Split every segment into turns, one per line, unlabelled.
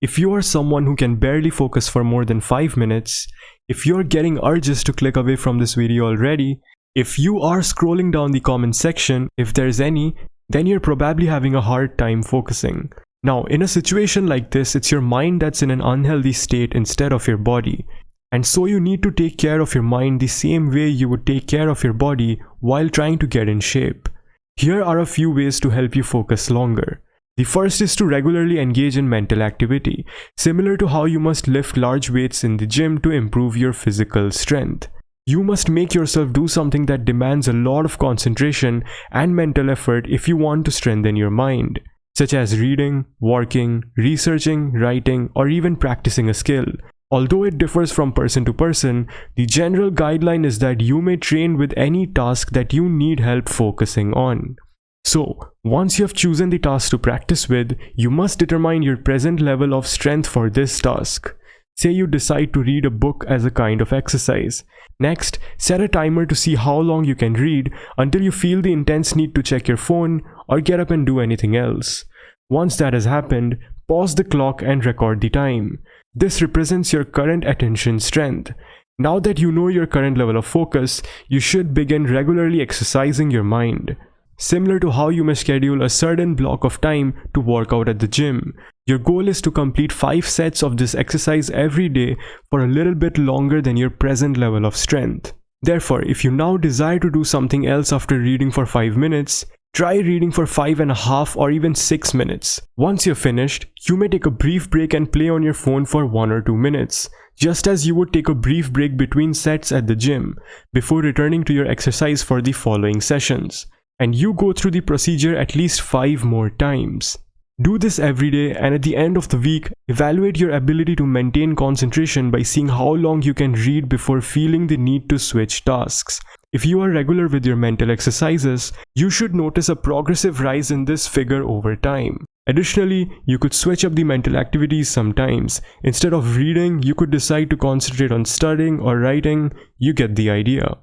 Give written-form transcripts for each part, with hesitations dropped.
If you are someone who can barely focus for more than 5 minutes, if you're getting urges to click away from this video already, if you are scrolling down the comment section, if there's any, then you're probably having a hard time focusing. Now, in a situation like this, it's your mind that's in an unhealthy state instead of your body. And so you need to take care of your mind the same way you would take care of your body while trying to get in shape. Here are a few ways to help you focus longer. The first is to regularly engage in mental activity, similar to how you must lift large weights in the gym to improve your physical strength. You must make yourself do something that demands a lot of concentration and mental effort if you want to strengthen your mind, such as reading, working, researching, writing, or even practicing a skill. Although it differs from person to person, the general guideline is that you may train with any task that you need help focusing on. So, once you have chosen the task to practice with, you must determine your present level of strength for this task. Say you decide to read a book as a kind of exercise. Next, set a timer to see how long you can read until you feel the intense need to check your phone or get up and do anything else. Once that has happened, pause the clock and record the time. This represents your current attention strength. Now that you know your current level of focus, you should begin regularly exercising your mind. Similar to how you may schedule a certain block of time to work out at the gym, your goal is to complete 5 sets of this exercise every day for a little bit longer than your present level of strength. Therefore, if you now desire to do something else after reading for 5 minutes, try reading for 5.5 or even 6 minutes. Once you're finished, you may take a brief break and play on your phone for 1 or 2 minutes, just as you would take a brief break between sets at the gym, before returning to your exercise for the following sessions. And you go through the procedure at least 5 more times. Do this every day, and at the end of the week, evaluate your ability to maintain concentration by seeing how long you can read before feeling the need to switch tasks. If you are regular with your mental exercises, you should notice a progressive rise in this figure over time. Additionally, you could switch up the mental activities sometimes. Instead of reading, you could decide to concentrate on studying or writing. You get the idea.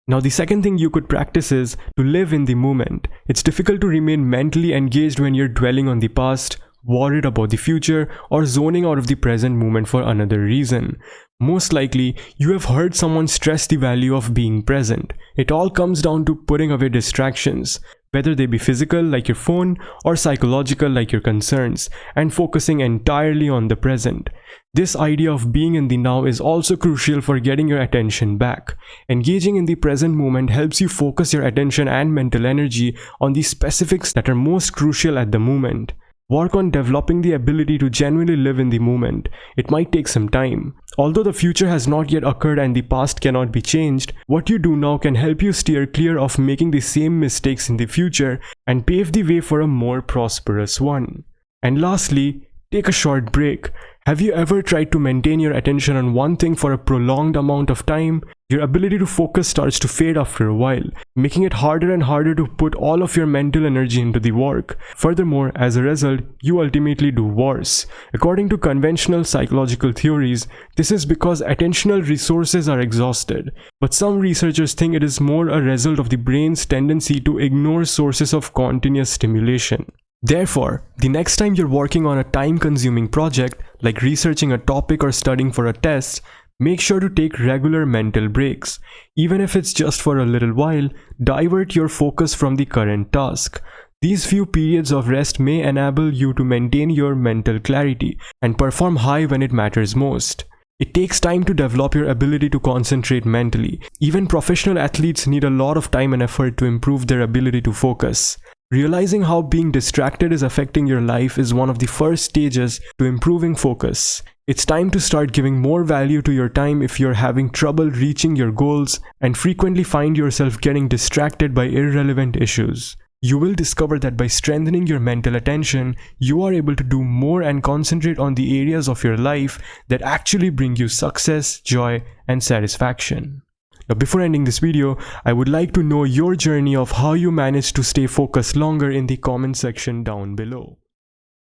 Now, the second thing you could practice is to live in the moment. It's difficult to remain mentally engaged when you're dwelling on the past, worried about the future, or zoning out of the present moment for another reason. Most likely, you have heard someone stress the value of being present. It all comes down to putting away distractions, whether they be physical like your phone or psychological like your concerns, and focusing entirely on the present. This idea of being in the now is also crucial for getting your attention back. Engaging in the present moment helps you focus your attention and mental energy on the specifics that are most crucial at the moment. Work on developing the ability to genuinely live in the moment. It might take some time. Although the future has not yet occurred and the past cannot be changed, what you do now can help you steer clear of making the same mistakes in the future and pave the way for a more prosperous one. And lastly, take a short break. Have you ever tried to maintain your attention on one thing for a prolonged amount of time? Your ability to focus starts to fade after a while, making it harder and harder to put all of your mental energy into the work. Furthermore, as a result, you ultimately do worse. According to conventional psychological theories, this is because attentional resources are exhausted. But some researchers think it is more a result of the brain's tendency to ignore sources of continuous stimulation. Therefore, the next time you're working on a time-consuming project, like researching a topic or studying for a test, make sure to take regular mental breaks. Even if it's just for a little while, divert your focus from the current task. These few periods of rest may enable you to maintain your mental clarity and perform high when it matters most. It takes time to develop your ability to concentrate mentally. Even professional athletes need a lot of time and effort to improve their ability to focus. Realizing how being distracted is affecting your life is one of the first stages to improving focus. It's time to start giving more value to your time if you're having trouble reaching your goals and frequently find yourself getting distracted by irrelevant issues. You will discover that by strengthening your mental attention, you are able to do more and concentrate on the areas of your life that actually bring you success, joy, and satisfaction. Now, before ending this video, I would like to know your journey of how you managed to stay focused longer in the comment section down below.